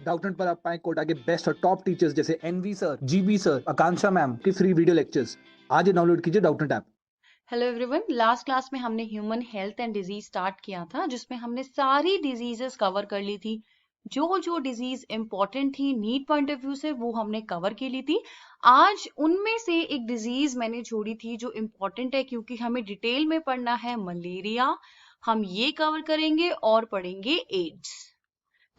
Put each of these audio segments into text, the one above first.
Doubtnut पर आप पाएं कोटा के बेस्ट और टॉप टीचर्स जैसे एनवी सर, जीबी सर, आकांक्षा मैम की फ्री वीडियो लेक्चर्स। आज ही डाउनलोड कीजिए Doubtnut app. Hello everyone, last class में हमने human health and disease start किया था, जिसमें हमने सारी डिजीजेस कवर कर ली थी। जो डिजीज इंपॉर्टेंट थी नीड पॉइंट ऑफ व्यू से, वो हमने कवर की ली थी। आज उनमें से एक डिजीज मैंने छोड़ी थी जो इम्पोर्टेंट है, क्योंकि हमें डिटेल में पढ़ना है मलेरिया। हम ये कवर करेंगे और पढ़ेंगे एड्स।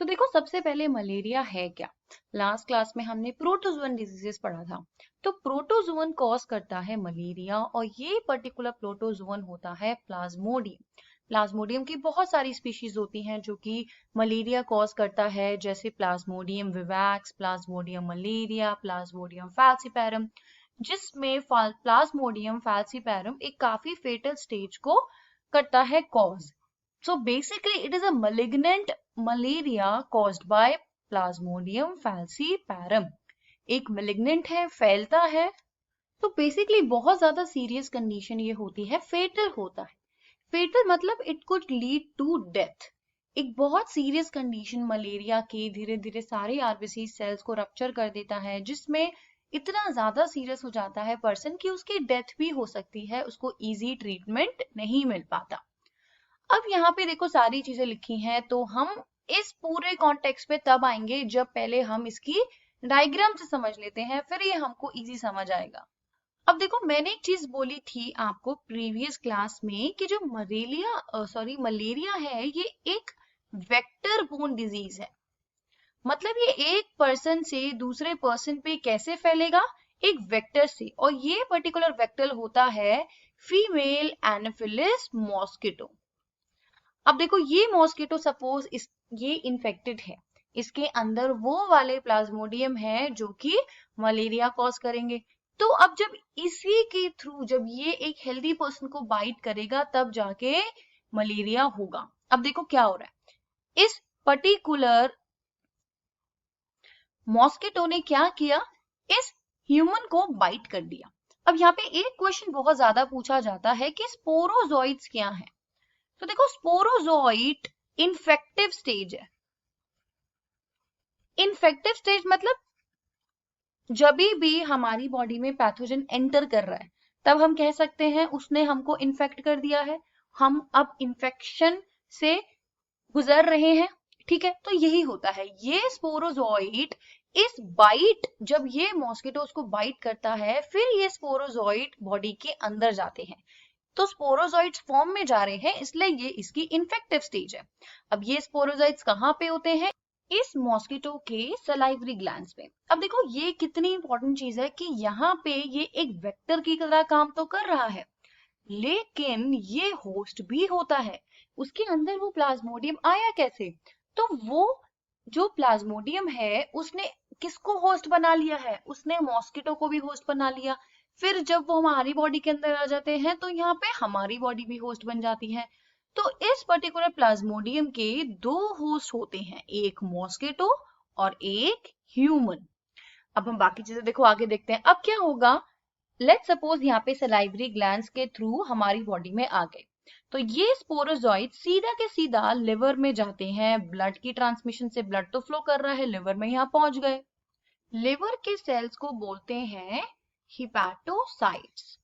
तो देखो, सबसे पहले मलेरिया है क्या। लास्ट क्लास में हमने प्रोटोजोअन डिजीजेस पढ़ा था। तो प्रोटोजोअन कॉज करता है मलेरिया, और ये पर्टिकुलर प्रोटोजोअन होता है प्लाज्मोडियम। प्लाज्मोडियम की बहुत सारी स्पीशीज होती हैं जो कि मलेरिया कॉज करता है, जैसे Plasmodium vivax, Plasmodium malaria, Plasmodium falciparum, जिसमें प्लाज्मोडियम फैल्सीपैरम एक काफी फेटल स्टेज को करता है cause. So basically, it is a malignant malaria caused by Plasmodium falciparum. एक malignant है, फैलता है। तो बेसिकली बहुत ज्यादा सीरियस कंडीशन ये होती है, फेटल होता है। फेटल मतलब it could lead to death. एक बहुत सीरियस कंडीशन मलेरिया के धीरे धीरे सारे आरबीसी सेल्स को रप्चर कर देता है, जिसमें इतना ज्यादा सीरियस हो जाता है पर्सन कि उसकी डेथ भी हो सकती है, उसको इजी ट्रीटमेंट नहीं मिल पाता। अब यहाँ पे देखो सारी चीजें लिखी हैं, तो हम इस पूरे कॉन्टेक्स्ट पे तब आएंगे जब पहले हम इसकी डायग्राम से समझ लेते हैं, फिर ये हमको इजी समझ आएगा। अब देखो, मैंने एक चीज बोली थी आपको प्रीवियस क्लास में कि जो मलेरिया है, ये एक वेक्टर बोर्न डिजीज है। मतलब ये एक पर्सन से दूसरे पर्सन पे कैसे फैलेगा, एक वेक्टर से। और ये पर्टिकुलर वेक्टर होता है फीमेल एनाफिलिस मॉस्किटो। अब देखो, ये मॉस्किटो सपोज ये इन्फेक्टेड है, इसके अंदर वो वाले प्लाज्मोडियम है जो कि मलेरिया कॉज करेंगे। तो अब जब इसी के थ्रू जब ये एक हेल्दी पर्सन को बाइट करेगा, तब जाके मलेरिया होगा। अब देखो क्या हो रहा है, इस पर्टिकुलर मॉस्किटो ने क्या किया, इस ह्यूमन को बाइट कर दिया। अब यहाँ पे एक क्वेश्चन बहुत ज्यादा पूछा जाता है कि स्पोरोजोइट्स क्या है। तो देखो, स्पोरोजोइट इन्फेक्टिव स्टेज है। इन्फेक्टिव स्टेज मतलब जब भी हमारी बॉडी में पैथोजन एंटर कर रहा है, तब हम कह सकते हैं उसने हमको इन्फेक्ट कर दिया है, हम अब इन्फेक्शन से गुजर रहे हैं। ठीक है, तो यही होता है ये स्पोरोजोइट। इस बाइट, जब ये मॉस्किटोज को बाइट करता है, फिर ये स्पोरोजोइट बॉडी के अंदर जाते हैं। तो स्पोरोजोइट्स फॉर्म में जा रहे हैं, इसलिए ये इसकी इन्फेक्टिव स्टेज है। अब ये स्पोरोजोइट्स कहाँ पे होते हैं, इस मॉस्किटो के सलाइवरी ग्लैंड्स पे। अब देखो, ये कितनी इंपॉर्टेंट चीज है कि यहाँ पे ये एक वेक्टर की तरह काम तो कर रहा है, लेकिन ये होस्ट भी होता है। उसके अंदर वो प्लाज्मोडियम आया कैसे, तो वो जो प्लाज्मोडियम है उसने किसको होस्ट बना लिया है, उसने मॉस्किटो को भी होस्ट बना लिया। फिर जब वो हमारी बॉडी के अंदर आ जाते हैं, तो यहाँ पे हमारी बॉडी भी होस्ट बन जाती है। तो इस पर्टिकुलर प्लाज्मोडियम के दो होस्ट होते हैं, एक मॉस्किटो और एक ह्यूमन। अब हम बाकी चीजें देखो आगे देखते हैं। अब क्या होगा, लेट्स सपोज यहाँ पे सलाइवरी ग्लैंड्स के थ्रू हमारी बॉडी में आ गए, तो ये स्पोरोजोइट सीधा के सीधा लिवर में जाते हैं। ब्लड की ट्रांसमिशन से ब्लड तो फ्लो कर रहा है, लिवर में यहाँ पहुंच गए। लिवर के सेल्स को बोलते हैं हिपैटोसाइट्स।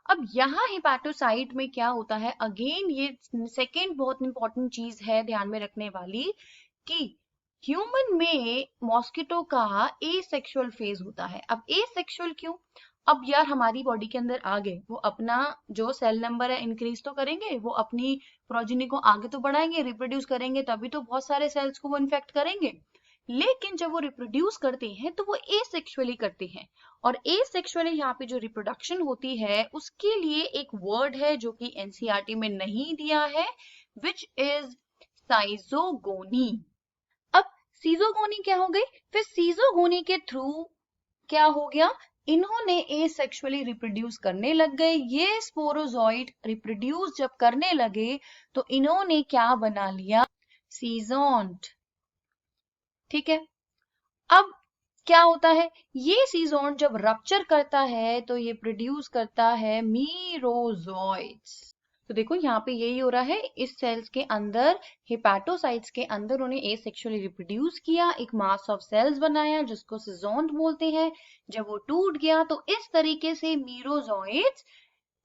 अब यहाँ हिपैटोसाइट में क्या होता है, अगेन ये सेकेंड बहुत इंपॉर्टेंट चीज है ध्यान में रखने वाली, कि ह्यूमन में मॉस्किटो का एसेक्सुअल फेज होता है। अब एसेक्सुअल क्यों, अब यार हमारी बॉडी के अंदर आ गए, वो अपना जो सेल नंबर है इंक्रीज तो करेंगे, वो अपनी प्रोजेनी को आगे तो बढ़ाएंगे, रिप्रोड्यूस करेंगे, तभी तो बहुत सारे सेल्स को वो इन्फेक्ट करेंगे। लेकिन जब वो रिप्रोड्यूस करते हैं तो वो एसेक्सुअली करते हैं। और एसेक्सुअली यहाँ पे जो रिप्रोडक्शन होती है, उसके लिए एक वर्ड है जो कि एनसीईआरटी में नहीं दिया है, विच इज साइजोगोनी। अब सीजोगोनी क्या हो गई, फिर सीजोगोनी के थ्रू क्या हो गया, इन्होंने एसेक्सुअली रिप्रोड्यूस करने लग गए। ये स्पोरोजोइट रिप्रोड्यूस जब करने लगे, तो इन्होंने क्या बना लिया, सीजोन्ट। ठीक है, अब क्या होता है, ये सीजोन जब रप्चर करता है तो ये प्रोड्यूस करता है मीरोजोइट्स। तो देखो यहाँ पे यही हो रहा है, इस सेल्स के अंदर हेपाटोसाइट्स के अंदर उन्होंने एसेक्सुअली रिप्रोड्यूस किया, एक मास ऑफ सेल्स बनाया जिसको सिजोन्ट बोलते हैं। जब वो टूट गया तो इस तरीके से मीरोजोइट्स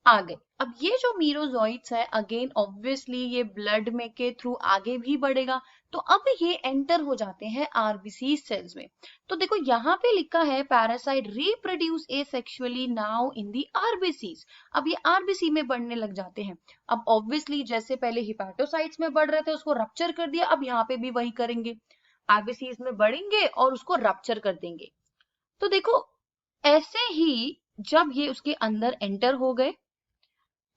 आ गए। अब ये जो मीरोजोइट्स है अगेन ऑब्वियसली ये ब्लड में के थ्रू आगे भी बढ़ेगा, तो अब ये एंटर हो जाते हैं आरबीसी सेल्स में। तो देखो यहाँ पे लिखा है parasite reproduce asexually now in the RBCs. अब ये आरबीसी में बढ़ने लग जाते हैं। अब ऑब्वियसली जैसे पहले हिपाटोसाइट्स में बढ़ रहे थे उसको रप्चर कर दिया, अब यहाँ पे भी वही करेंगे, आरबीसीज में बढ़ेंगे और उसको रप्चर कर देंगे। तो देखो ऐसे ही जब ये उसके अंदर एंटर हो गए,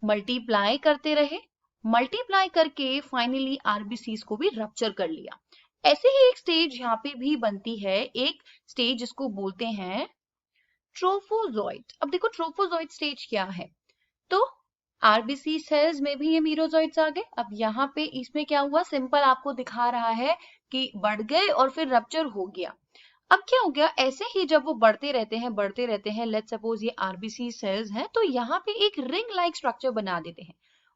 मल्टीप्लाई करते रहे, मल्टीप्लाई करके फाइनली आरबीसीज को भी रप्चर कर लिया। ऐसे ही एक स्टेज यहाँ पे भी बनती है, एक स्टेज जिसको बोलते हैं ट्रोफोजोइट। अब देखो ट्रोफोजोइट स्टेज क्या है, तो आरबीसी सेल्स में भी ये मीरोजोइट्स आ गए। अब यहाँ पे इसमें क्या हुआ, सिंपल आपको दिखा रहा है कि बढ़ गए और फिर रप्चर हो गया। अब क्या हो गया, ऐसे ही जब वो बढ़ते रहते हैं, लेट्स सपोज ये आरबीसी सेल्स हैं, तो यहाँ पे एक रिंग लाइक स्ट्रक्चर बना देते हैं।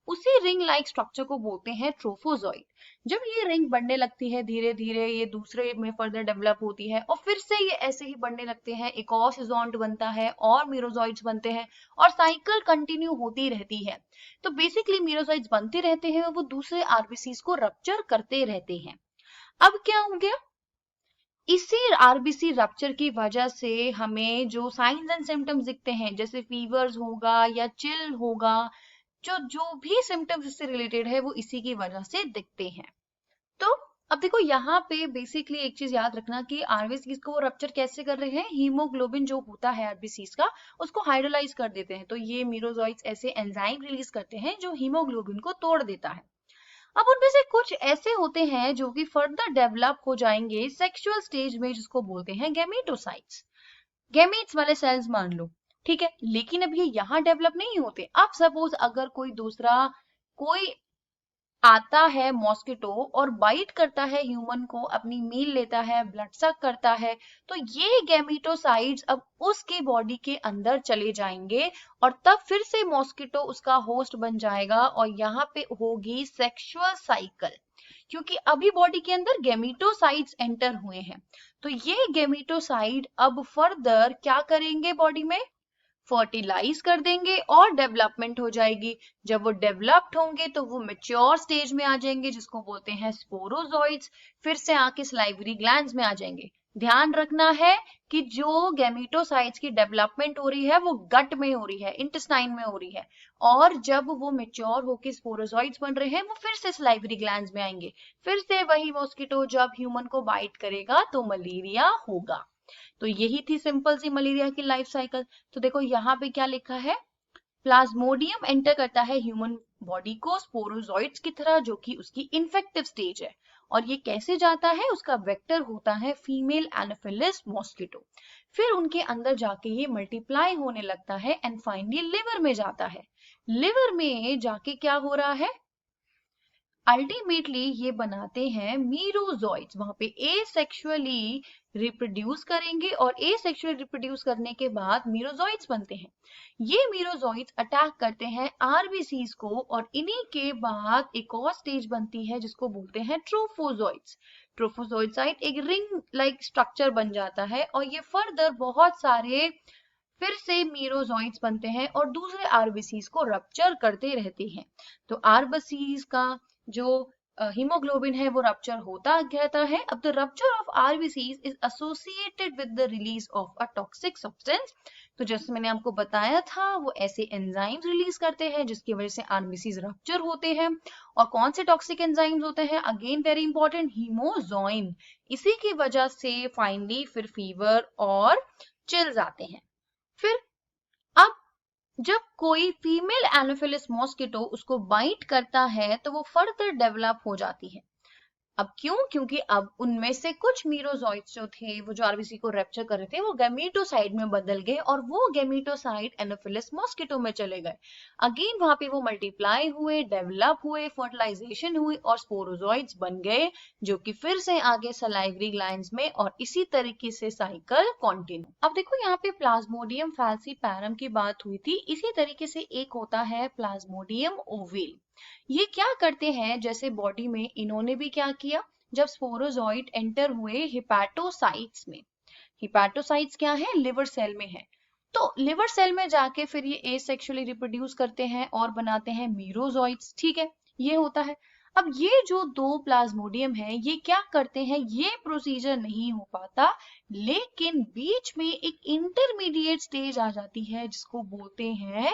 उसी रिंग लाइक स्ट्रक्चर को बोलते हैं ट्रोफोजोइट। जब ये रिंग बढ़ने लगती है धीरे धीरे, ये दूसरे में फर्दर डेवलप होती है और फिर से ये ऐसे ही बढ़ने लगते हैं, एक और सिजोन्ट बनता है और मीरोजोइट्स बनते हैं और साइकिल कंटिन्यू होती रहती है। तो बेसिकली मीरोजोइट्स बनते रहते हैं और वो दूसरे आरबीसीज को रप्चर करते रहते हैं। अब क्या हो गया, इसी आरबीसी रप्चर की वजह से हमें जो साइंस एंड सिम्टम्स दिखते हैं, जैसे फीवर्स होगा या चिल होगा, जो भी सिम्टम्स इससे रिलेटेड है वो इसी की वजह से दिखते हैं। तो अब देखो यहाँ पे बेसिकली एक चीज याद रखना कि आरबीसीज को वो रप्चर कैसे कर रहे हैं, हीमोग्लोबिन जो होता है आरबीसीज का उसको हाइड्रोलाइज कर देते हैं। तो ये मीरोजोइट्स ऐसे एंजाइम रिलीज करते हैं जो हीमोग्लोबिन को तोड़ देता है। अब उनमें से कुछ ऐसे होते हैं जो कि फर्दर डेवलप हो जाएंगे सेक्सुअल स्टेज में, जिसको बोलते हैं गैमेटोसाइट्स। गैमेट्स वाले सेल्स मान लो, ठीक है, लेकिन अब ये यहाँ डेवलप नहीं होते। अब सपोज अगर कोई दूसरा कोई आता है मॉस्किटो और बाइट करता है ह्यूमन को, अपनी मील लेता है, ब्लड सक करता है, तो ये गैमेटोसाइट्स अब उसके बॉडी के अंदर चले जाएंगे और तब फिर से मॉस्किटो उसका होस्ट बन जाएगा और यहाँ पे होगी सेक्सुअल साइकिल, क्योंकि अभी बॉडी के अंदर गैमेटोसाइट्स एंटर हुए हैं। तो ये गैमेटोसाइट अब फर्दर क्या करेंगे, बॉडी में फर्टिलाइज कर देंगे और डेवलपमेंट हो जाएगी। जब वो डेवलप्ड होंगे तो वो मैच्योर स्टेज में आ जाएंगे, जिसको बोलते हैं स्पोरोजोइट्स। फिर से आके सलाइवरी ग्लैंड्स में आ जाएंगे। ध्यान रखना है कि जो गैमेटोसाइट्स की डेवलपमेंट हो रही है वो गट में हो रही है, इंटेस्टाइन में हो रही है, और जब वो मैच्योर होके स्पोरोजोइट्स बन रहे हैं वो फिर से सलाइवरी ग्लैंड्स में आएंगे। फिर से वही मॉस्किटो जब ह्यूमन को बाइट करेगा तो मलेरिया होगा। तो यही थी सिंपल सी मलेरिया की लाइफ साइकिल। तो देखो यहाँ पे क्या लिखा है, प्लाज्मोडियम एंटर करता है ह्यूमन बॉडी को स्पोरोजोइट्स की तरह, जो कि उसकी इन्फेक्टिव स्टेज है। और ये कैसे जाता है, उसका वेक्टर होता है फीमेल एनोफिलिस मॉस्किटो। फिर उनके अंदर जाके ये मल्टीप्लाई होने लगता है एंड फाइनली लिवर में जाता है। लिवर में जाके क्या हो रहा है, अल्टीमेटली ये बनाते हैं मीरोजोइट्स। वहां पे एसेक्सुअली रिप्रोड्यूस करेंगे और एसेक्सुअली रिप्रोड्यूस करने के बाद मीरोजोइट्स बनते हैं। ये मीरोजोइट्स अटैक करते हैं आरबीसीज को और इन्हीं के बाद एक और स्टेज बनती है जिसको बोलते हैं ट्रोफोजोइट्स। ट्रोफोजोइट एक रिंग लाइक स्ट्रक्चर बन जाता है और ये फर्दर बहुत सारे फिर से मीरोजोइट्स बनते हैं और दूसरे आरबीसीज को रप्चर करते रहते हैं। तो आरबीसीज का जो हीमोग्लोबिन है वो रप्चर होता रहता है। अब the rupture of RBCs is associated with the release of a toxic substance. तो जैसे मैंने आपको बताया था वो ऐसे एंजाइम्स रिलीज करते हैं जिसकी वजह से आरबीसीज रप्चर होते हैं। और कौन से टॉक्सिक एंजाइम्स होते हैं, अगेन वेरी इंपॉर्टेंट, हीमोजोइन। इसी की वजह से फाइनली फिर फीवर और चिल्स आते हैं। फिर अब जब कोई फीमेल एनोफिलिस मॉस्किटो उसको बाइट करता है तो वो फर्दर डेवलप हो जाती है। अब क्यों, क्योंकि अब उनमें से कुछ मीरोजोइट्स जो थे वो जो आरबीसी को रैप्चर कर रहे थे वो गैमेटोसाइट में बदल गए और वो गैमेटोसाइट एनोफिलिस मॉस्किटो में चले गए। अगेन वहां पे वो मल्टीप्लाई हुए, डेवलप हुए, फर्टिलाइजेशन हुई और स्पोरोजोइट्स बन गए, जो कि फिर से आगे सलाइवरी ग्लैंड्स में, और इसी तरीके से साइकिल कंटिन्यू। अब देखो यहाँ पे प्लाज्मोडियम फैल्सीपैरम की बात हुई थी, इसी तरीके से एक होता है प्लाज्मोडियम ओवेल। ये क्या करते हैं, जैसे बॉडी में इन्होंने भी क्या किया, जब स्पोरोजोइट एंटर हुए हिपैटोसाइट्स में, हिपैटोसाइट्स क्या है, लिवर सेल में है, तो लिवर सेल में जाके फिर ये एसेक्सुअली रिप्रोड्यूस करते हैं और बनाते हैं मीरोजोइट्स, ठीक है, ये होता है। अब ये जो दो प्लाज्मोडियम है ये क्या करते हैं, ये प्रोसीजर नहीं हो पाता, लेकिन बीच में एक इंटरमीडिएट स्टेज आ जाती है जिसको बोलते हैं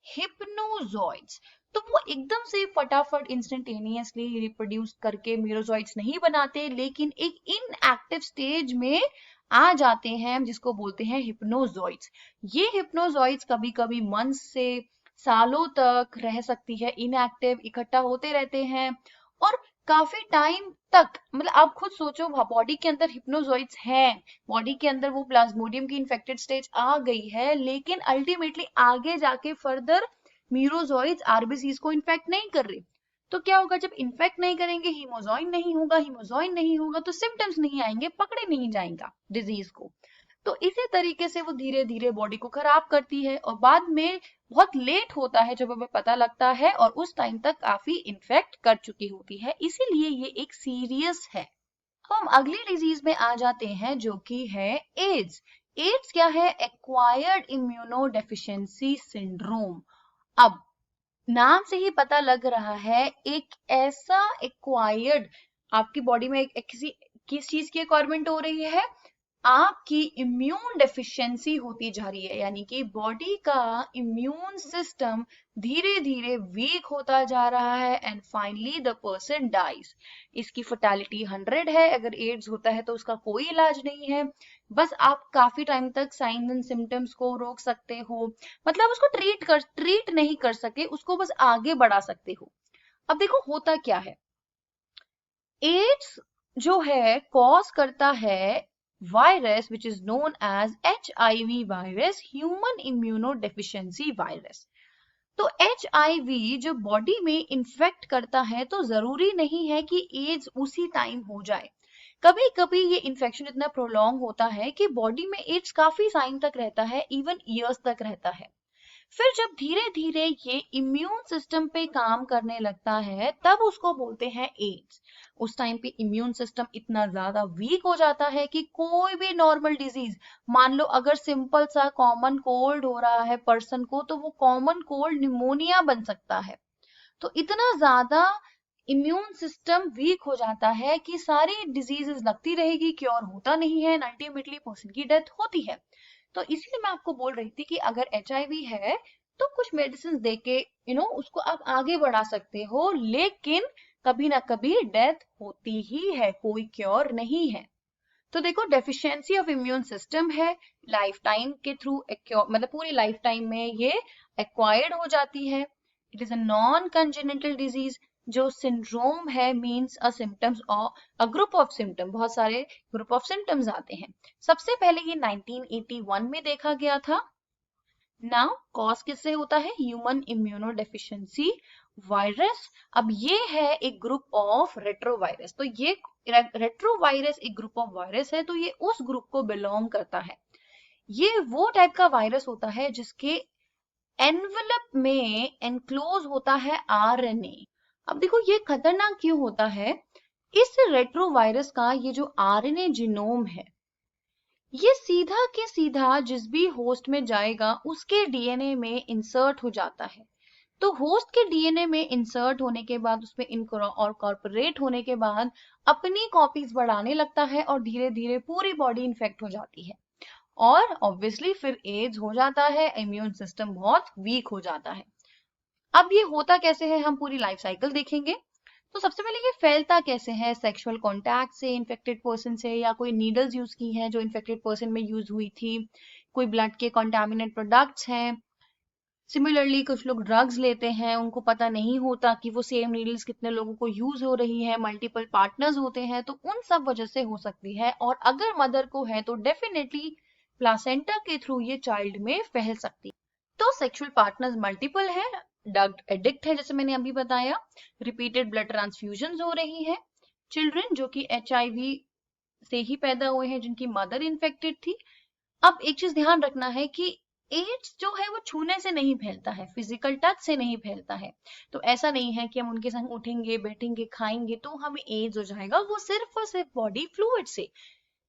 हिप्नोजोइट्स। तो वो एकदम से फटाफट इंस्टेंटेनियसली रिप्रोड्यूस करके मीरोजोइट्स नहीं बनाते, लेकिन एक इनएक्टिव स्टेज में आ जाते हैं जिसको बोलते हैं हिप्नोजोइट्स। ये हिप्नोजोइट्स कभी कभी मंथ्स से सालों तक रह सकती है इनएक्टिव, इकट्ठा होते रहते हैं और काफी टाइम तक, मतलब आप खुद सोचो बॉडी के अंदर हिप्नोजोइट्स हैं, बॉडी के अंदर वो प्लाज्मोडियम की इन्फेक्टेड स्टेज आ गई है, लेकिन अल्टीमेटली आगे जाके फर्दर मीरोजोइट्स आरबीसीज को इन्फेक्ट नहीं कर रहे। तो क्या होगा, जब इन्फेक्ट नहीं करेंगे, हीमोजॉइन नहीं होगा, हीमोजॉइन नहीं होगा तो सिम्टम्स नहीं आएंगे, पकड़े नहीं जाएगा डिजीज को। तो इसी तरीके से वो धीरे धीरे बॉडी को खराब करती है और बाद में बहुत लेट होता है जब हमें पता लगता है और उस टाइम तक काफी इन्फेक्ट कर चुकी होती है, इसीलिए ये एक सीरियस है। हम अगली डिजीज में आ जाते हैं जो कि है एड्स। एड्स क्या है, एक्वायर्ड इम्यूनो डेफिशिएंसी सिंड्रोम। अब नाम से ही पता लग रहा है, एक ऐसा एक्वायर्ड, आपकी बॉडी में किस चीज की रिक्वायरमेंट हो रही है, आपकी इम्यून डेफिशिएंसी होती जा रही है, यानी कि बॉडी का इम्यून सिस्टम धीरे धीरे वीक होता जा रहा है and finally the person dies. इसकी फर्टेलिटी 100 है, अगर एड्स होता है तो उसका कोई इलाज नहीं है, बस आप काफी टाइम तक साइंस एंड सिम्टम्स को रोक सकते हो, मतलब उसको ट्रीट नहीं कर सके, उसको बस आगे बढ़ा सकते हो। अब देखो होता क्या है, एड्स जो है कॉज करता है virus which is known as HIV virus, human immunodeficiency virus. तो HIV जब बॉडी में इन्फेक्ट करता है तो जरूरी नहीं है कि एड्स उसी टाइम हो जाए, कभी कभी ये इन्फेक्शन इतना प्रोलॉन्ग होता है कि बॉडी में एड्स काफी टाइम तक रहता है, इवन ईयर्स तक रहता है। फिर जब धीरे धीरे ये इम्यून सिस्टम पे काम करने लगता है तब उसको बोलते हैं एड्स। उस टाइम पे इम्यून सिस्टम इतना ज्यादा वीक हो जाता है कि कोई भी नॉर्मल डिजीज, मान लो अगर सिंपल सा कॉमन कोल्ड हो रहा है पर्सन को, तो वो कॉमन कोल्ड निमोनिया बन सकता है। तो इतना ज्यादा इम्यून सिस्टम वीक हो जाता है कि सारी डिजीजेस लगती रहेगी, क्योर होता नहीं है, अल्टीमेटली पर्सन की डेथ होती है। तो इसीलिए मैं आपको बोल रही थी कि अगर HIV है तो कुछ मेडिसिन देके उसको आप आगे बढ़ा सकते हो, लेकिन कभी ना कभी डेथ होती ही है, कोई क्योर नहीं है। तो देखो डेफिशिएंसी ऑफ इम्यून सिस्टम है, लाइफ टाइम के थ्रू मतलब पूरी लाइफ टाइम में ये एक्वायर्ड हो जाती है। It is a non congenital disease. जो सिंड्रोम है मींस अ सिम्टम्स और अ ग्रुप ऑफ सिम्टम, बहुत सारे ग्रुप ऑफ सिम्टम्स आते हैं। सबसे पहले ये 1981 में देखा गया था। नाउ कॉज किससे होता है, ह्यूमन इम्यूनो डेफिशिएंसी वायरस। अब ये है एक ग्रुप ऑफ रेट्रोवायरस, तो ये रेट्रोवायरस एक ग्रुप ऑफ वायरस है, तो ये उस ग्रुप को बिलोंग करता है। ये वो टाइप का वायरस होता है जिसके एनवेलप में एनक्लोज होता है RNA। अब देखो ये खतरनाक क्यों होता है, इस रेट्रोवायरस का ये जो RNA जीनोम है ये सीधा के सीधा जिस भी होस्ट में जाएगा उसके DNA में इंसर्ट हो जाता है। तो होस्ट के DNA में इंसर्ट होने के बाद उसमें इनकॉर्पोरेट होने के बाद अपनी कॉपीज बढ़ाने लगता है और धीरे धीरे पूरी बॉडी इन्फेक्ट हो जाती है और ऑब्वियसली फिर एड्स हो जाता है, इम्यून सिस्टम बहुत वीक हो जाता है। अब ये होता कैसे है, हम पूरी लाइफ साइकिल देखेंगे। तो सबसे पहले ये फैलता कैसे है, सेक्सुअल कांटेक्ट से इन्फेक्टेड पर्सन से, या कोई नीडल्स यूज की हैं जो इन्फेक्टेड पर्सन में यूज हुई थी, कोई ब्लड के कॉन्टामिनेट प्रोडक्ट्स हैं। सिमिलरली कुछ लोग ड्रग्स लेते हैं, उनको पता नहीं होता कि वो सेम नीडल्स कितने लोगों को यूज हो रही है, मल्टीपल पार्टनर्स होते हैं, तो उन सब वजह से हो सकती है। और अगर मदर को है तो डेफिनेटली प्लासेंटा के थ्रू ये चाइल्ड में फैल सकती है। तो सेक्सुअल पार्टनर्स मल्टीपल है, ड्रग एडिक्ट है जैसे मैंने अभी बताया, रिपीटेड ब्लड ट्रांसफ्यूजन हो रही है, चिल्ड्रन जो कि HIV से ही पैदा हुए हैं जिनकी मदर इन्फेक्टेड थी। अब एक चीज ध्यान रखना है कि एड्स जो है वो छूने से नहीं फैलता है, फिजिकल टच से नहीं फैलता है। तो ऐसा नहीं है कि हम उनके संग उठेंगे, बैठेंगे, खाएंगे तो हमें एड्स हो जाएगा। वो सिर्फ और सिर्फ बॉडी फ्लूइड से,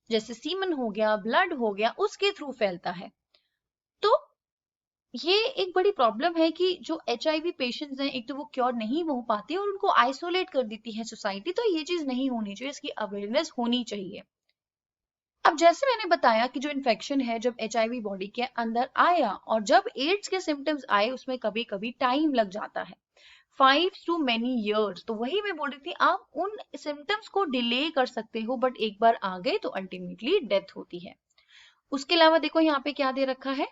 जैसे सीमन हो गया, ब्लड हो गया, उसके थ्रू फैलता है। तो ये एक बड़ी प्रॉब्लम है कि जो HIV पेशेंट्स हैं, एक तो वो क्योर नहीं हो पाते और उनको आइसोलेट कर देती है सोसाइटी। तो ये चीज नहीं होनी चाहिए, इसकी अवेयरनेस होनी चाहिए। अब जैसे मैंने बताया कि जो इन्फेक्शन है जब HIV बॉडी के अंदर आया और जब एड्स के सिम्टम्स आए, उसमें कभी कभी टाइम लग जाता है, 5 to many years। तो वही मैं बोल रही थी, आप उन सिम्टम्स को डिले कर सकते हो, बट एक बार आ गए तो अल्टीमेटली डेथ होती है। उसके अलावा देखो यहाँ पे क्या दे रखा है,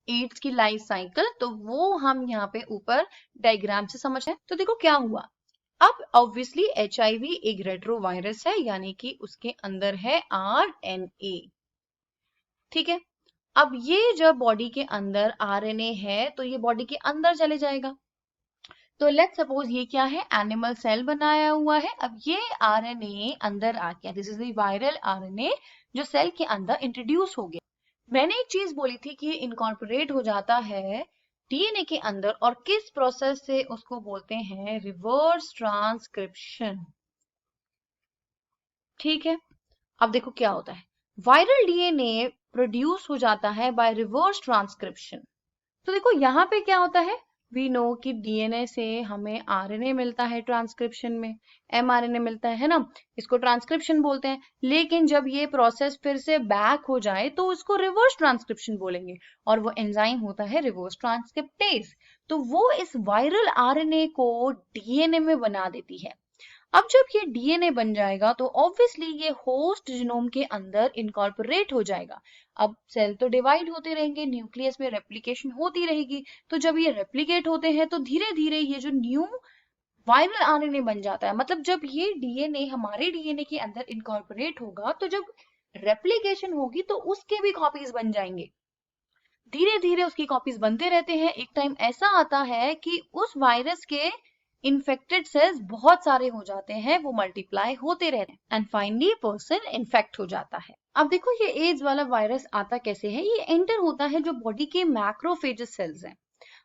एड्स की लाइफ साइकिल। तो वो हम यहाँ पे ऊपर डायग्राम से समझ हैं। तो देखो क्या हुआ, अब ऑब्वियसली HIV एक रेट्रोवायरस है, यानी कि उसके अंदर है RNA। ठीक है, अब ये जब बॉडी के अंदर RNA है तो ये बॉडी के अंदर चले जाएगा। तो लेट्स सपोज ये क्या है, एनिमल सेल बनाया हुआ है। अब ये RNA अंदर आ गया, this is the viral RNA जो सेल के अंदर इंट्रोड्यूस हो गया। मैंने एक चीज बोली थी कि इनकॉर्पोरेट हो जाता है DNA के अंदर, और किस प्रोसेस से, उसको बोलते हैं रिवर्स ट्रांसक्रिप्शन। ठीक है, अब देखो क्या होता है, वायरल DNA प्रोड्यूस हो जाता है बाय रिवर्स ट्रांसक्रिप्शन। तो देखो यहाँ पे क्या होता है, वी नो कि DNA से हमें RNA मिलता है ट्रांसक्रिप्शन में, mRNA मिलता है ना, इसको ट्रांसक्रिप्शन बोलते हैं। लेकिन जब ये प्रोसेस फिर से बैक हो जाए तो उसको रिवर्स ट्रांसक्रिप्शन बोलेंगे, और वो एंजाइम होता है रिवर्स ट्रांसक्रिप्टेज। तो वो इस वायरल RNA को DNA में बना देती है। अब जब ये DNA बन जाएगा तो ऑब्वियसली ये होस्ट जीनोम के अंदर इनकॉर्पोरेट हो जाएगा। अब सेल तो डिवाइड होते रहेंगे, न्यूक्लियस में रेप्लिकेशन होती रहेगी। तो जब ये रेप्लिकेट होते हैं तो धीरे धीरे ये जो न्यू वायरल RNA बन जाता है। मतलब जब ये DNA हमारे DNA के अंदर इनकॉर्पोरेट होगा तो जब रेप्लिकेशन होगी तो उसके भी कॉपीज बन जाएंगे। धीरे धीरे उसकी कॉपीज बनते रहते हैं। एक टाइम ऐसा आता है कि उस वायरस के इन्फेक्टेड सेल्स बहुत सारे हो जाते हैं, वो मल्टीप्लाई होते रहते हैं एंड फाइनली पर्सन इन्फेक्ट हो जाता है। अब देखो ये एड्स वाला वायरस आता कैसे है, ये एंटर होता है जो बॉडी के मैक्रोफेजेस सेल्स हैं।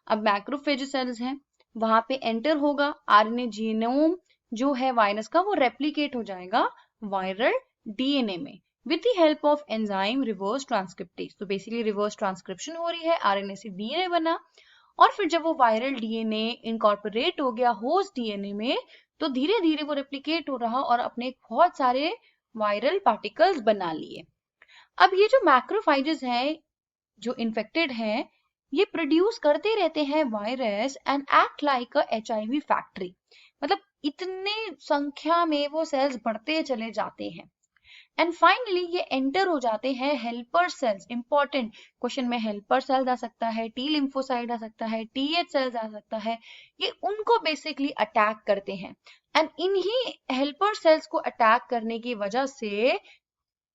अब मैक्रोफेजेस सेल्स हैं, वहां पे एंटर होगा RNA जीनोम जो है वायरस का, वो रेप्लिकेट हो जाएगा वायरल DNA में with the help of enzyme reverse transcriptase। तो बेसिकली रिवर्स ट्रांसक्रिप्शन हो रही है, RNA से DNA बना, और फिर जब वो वायरल DNA इनकॉर्पोरेट हो गया होस्ट DNA में तो धीरे धीरे वो रेप्लिकेट हो रहा और अपने बहुत सारे वायरल पार्टिकल्स बना लिए। अब ये जो मैक्रोफाइजेस हैं जो इन्फेक्टेड हैं, ये प्रोड्यूस करते रहते हैं virus and act like a HIV factory. मतलब इतने संख्या में वो सेल्स बढ़ते चले जाते हैं एंड फाइनली ये एंटर हो जाते हैं हेल्पर सेल्स। इंपॉर्टेंट क्वेश्चन में हेल्पर सेल्स आ सकता है, T लिम्फोसाइट आ सकता है, TH सेल्स आ सकता है। ये उनको बेसिकली अटैक करते हैं एंड इन्हीं हेल्पर सेल्स को अटैक करने की वजह से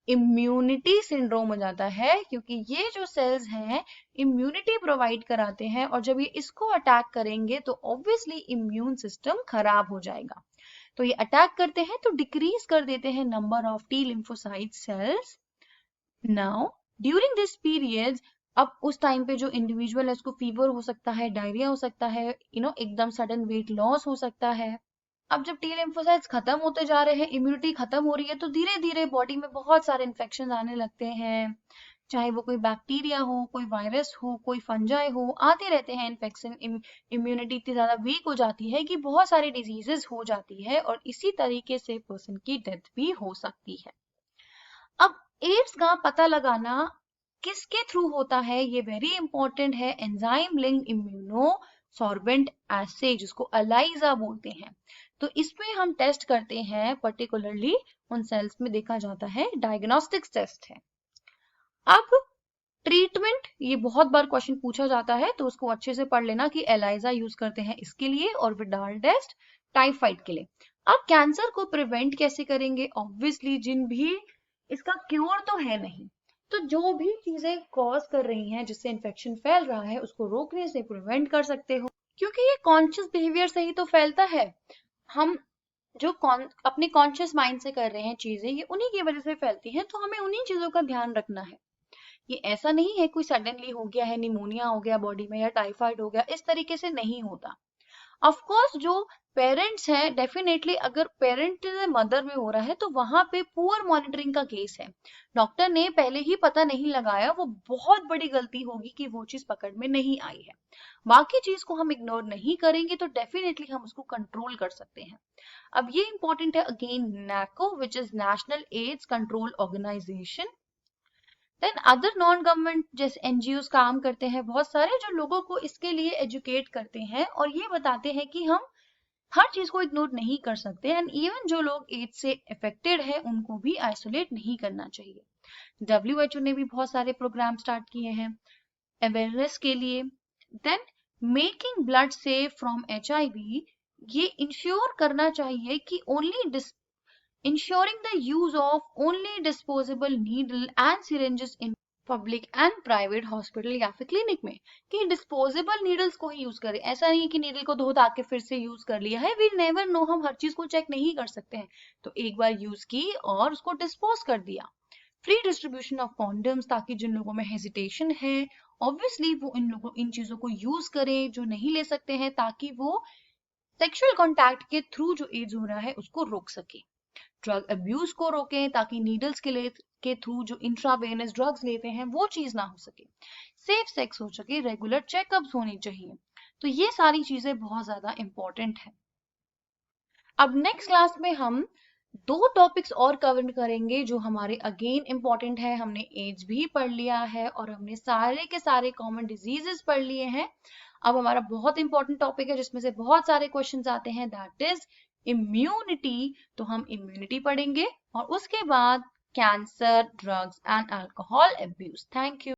इम्यूनिटी सिंड्रोम हो जाता है, क्योंकि ये जो सेल्स हैं इम्यूनिटी प्रोवाइड कराते हैं, और जब ये इसको अटैक करेंगे तो ऑब्वियसली इम्यून सिस्टम खराब हो जाएगा। तो ये अटैक करते हैं तो डिक्रीज कर देते हैं number of T lymphocyte cells। Now during this period, अब उस टाइम पे जो इंडिविजुअल है उसको फीवर हो सकता है, डायरिया हो सकता है, एकदम सडन वेट लॉस हो सकता है। अब जब T lymphocytes खत्म होते जा रहे हैं, इम्यूनिटी खत्म हो रही है, तो धीरे धीरे बॉडी में बहुत सारे इन्फेक्शन आने लगते हैं, चाहे वो कोई बैक्टीरिया हो, कोई वायरस हो, कोई फंजाई हो, आते रहते हैं इन्फेक्शन। इम्यूनिटी इतनी ज्यादा वीक हो जाती है कि बहुत सारी डिजीजेस हो जाती है और इसी तरीके से पर्सन की डेथ भी हो सकती है। अब एड्स का पता लगाना किसके थ्रू होता है, ये वेरी इंपॉर्टेंट है, एंजाइम लिंक्ड इम्यूनो सॉर्बेंट एसे, जिसको अलाइजा बोलते हैं। तो इसमें हम टेस्ट करते हैं, पर्टिकुलरली उन सेल्स में देखा जाता है, डायग्नोस्टिक्स टेस्ट है। अब ट्रीटमेंट, ये बहुत बार क्वेश्चन पूछा जाता है तो उसको अच्छे से पढ़ लेना कि एलाइजा यूज करते हैं इसके लिए और विडाल टेस्ट टाइफाइड के लिए। अब कैंसर को प्रिवेंट कैसे करेंगे, ऑब्वियसली जिन भी, इसका क्योर तो है नहीं, तो जो भी चीजें कॉज कर रही हैं जिससे इन्फेक्शन फैल रहा है उसको रोकने से प्रिवेंट कर सकते हो, क्योंकि ये कॉन्शियस बिहेवियर से ही तो फैलता है। हम जो अपने कॉन्शियस माइंड से कर रहे हैं चीजें, ये उन्हीं की वजह से फैलती हैं, तो हमें उन्हीं चीजों का ध्यान रखना है ये ऐसा नहीं है कोई सडनली हो गया है, निमोनिया हो गया बॉडी में या टाइफाइड हो गया, इस तरीके से नहीं होता। ऑफ कोर्स जो पेरेंट्स हैं, डेफिनेटली अगर पेरेंट मदर में हो रहा है तो वहां पे पुअर मॉनिटरिंग का केस है, डॉक्टर ने पहले ही पता नहीं लगाया, वो बहुत बड़ी गलती होगी कि वो चीज पकड़ में नहीं आई है। बाकी चीज को हम इग्नोर नहीं करेंगे तो डेफिनेटली हम उसको कंट्रोल कर सकते हैं। अब ये इंपॉर्टेंट है again, NACO which is national AIDS control organisation. Then other non government जैसे NGOs काम करते हैं बहुत सारे, जो लोगों को इसके लिए एजुकेट करते हैं और ये बताते हैं कि हम हर चीज को इग्नोर नहीं कर सकते, एंड इवन जो लोग एड्स से अफेक्टेड है उनको भी आइसोलेट नहीं करना चाहिए। WHO ने भी बहुत सारे प्रोग्राम स्टार्ट किए हैं अवेयरनेस के लिए। Then making blood safe from HIV, ये इंश्योर करना चाहिए कि ensuring the use of only disposable needle and syringes in public and private hospital या फिर क्लिनिक में, कि डिस्पोजेबल नीडल्स को ही यूज करें। ऐसा नहीं है कि नीडल को धो धा के फिर से यूज कर लिया है, वी नेवर नो, हम हर चीज को चेक नहीं कर सकते हैं, तो एक बार यूज की और उसको डिस्पोज कर दिया। फ्री डिस्ट्रीब्यूशन ऑफ कॉन्डम्स, ताकि जिन लोगों में हेजिटेशन है ऑब्वियसली वो इन चीजों को यूज करें जो नहीं ले सकते हैं, ताकि वो सेक्सुअल कॉन्टैक्ट के थ्रू जो एड्स हो रहा है उसको रोक सके। ड्रग अब्यूज को रोकें ताकि नीडल्स के थ्रू जो इंट्रावेनस ड्रग्स लेते हैं वो चीज ना हो सके। सेफ सेक्स हो सके, रेगुलर चेकअप्स होने चाहिए। तो ये सारी चीजें बहुत ज्यादा इंपॉर्टेंट है। अब नेक्स्ट क्लास में हम 2 टॉपिक्स और कवर करेंगे जो हमारे अगेन इंपॉर्टेंट है। हमने एड्स भी पढ़ लिया है और हमने सारे के सारे कॉमन डिजीजेस पढ़ लिए हैं। अब हमारा बहुत इंपॉर्टेंट टॉपिक है जिसमें से बहुत सारे क्वेश्चंस आते हैं, दैट इज इम्यूनिटी। तो हम इम्यूनिटी पढ़ेंगे और उसके बाद cancer, drugs and alcohol abuse. Thank you.